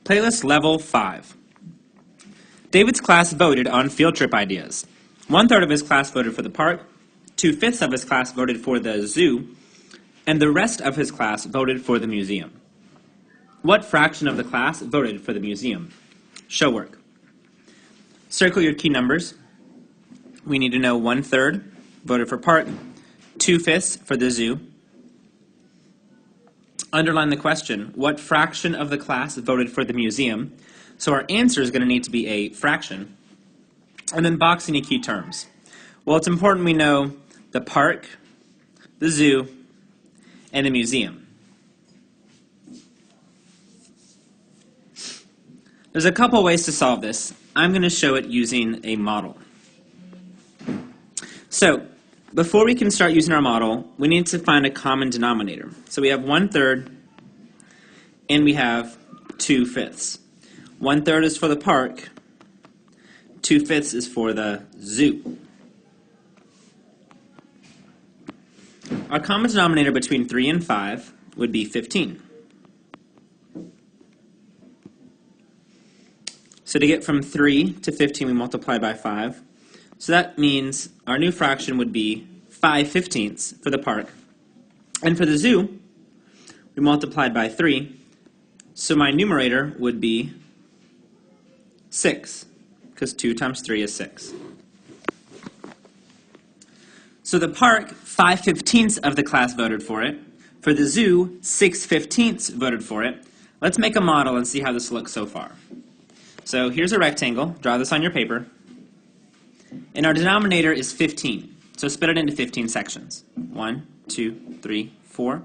Playlist Level 5. David's class voted on field trip ideas. 1/3 of his class voted for the park, 2/5 of his class voted for the zoo, and the rest of his class voted for the museum. What fraction of the class voted for the museum? Show work. Circle your key numbers. We need to know 1/3 voted for park, 2/5 for the zoo. Underline the question, what fraction of the class voted for the museum? So our answer is going to need to be a fraction. And then box any key terms. Well, it's important we know the park, the zoo, and the museum. There's a couple ways to solve this. I'm going to show it using a model. So, before we can start using our model, we need to find a common denominator. So we have 1/3 and we have 2/5. 1/3 is for the park, 2/5 is for the zoo. Our common denominator between 3 and 5 would be 15. So to get from 3 to 15, we multiply by 5. So that means our new fraction would be 5/15 for the park. And for the zoo, we multiplied by 3. So my numerator would be 6, because 2 times 3 is 6. So the park, 5/15 of the class voted for it. For the zoo, 6/15 voted for it. Let's make a model and see how this looks so far. So here's a rectangle. Draw this on your paper. And our denominator is 15. So split it into 15 sections. 1, 2, 3, 4,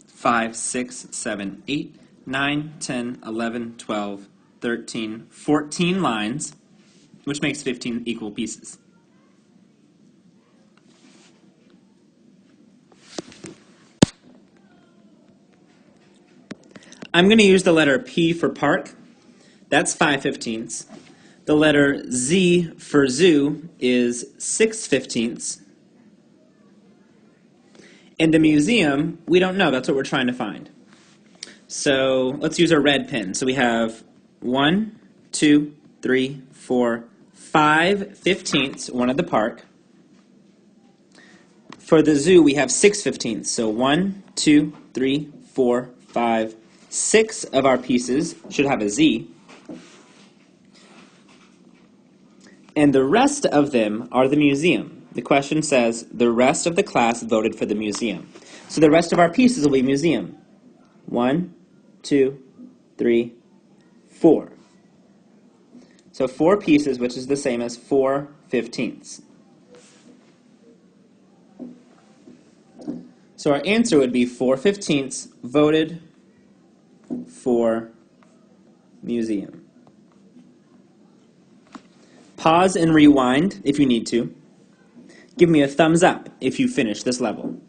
5, 6, 7, 8, 9, 10, 11, 12, 13, 14 lines, which makes 15 equal pieces. I'm going to use the letter P for park. That's 5/15. The letter Z for zoo is 6/15. And the museum, we don't know. That's what we're trying to find. So let's use a red pen. So we have 1, 2, 3, 4, 5/15, one at the park. For the zoo, we have 6/15. So 1, 2, 3, 4, 5, 6 of our pieces should have a Z. And the rest of them are the museum. The question says the rest of the class voted for the museum. So the rest of our pieces will be museum. 1, 2, 3, 4. So 4 pieces, which is the same as 4/15. So our answer would be 4/15 voted for museum. Pause and rewind if you need to. Give me a thumbs up if you finish this level.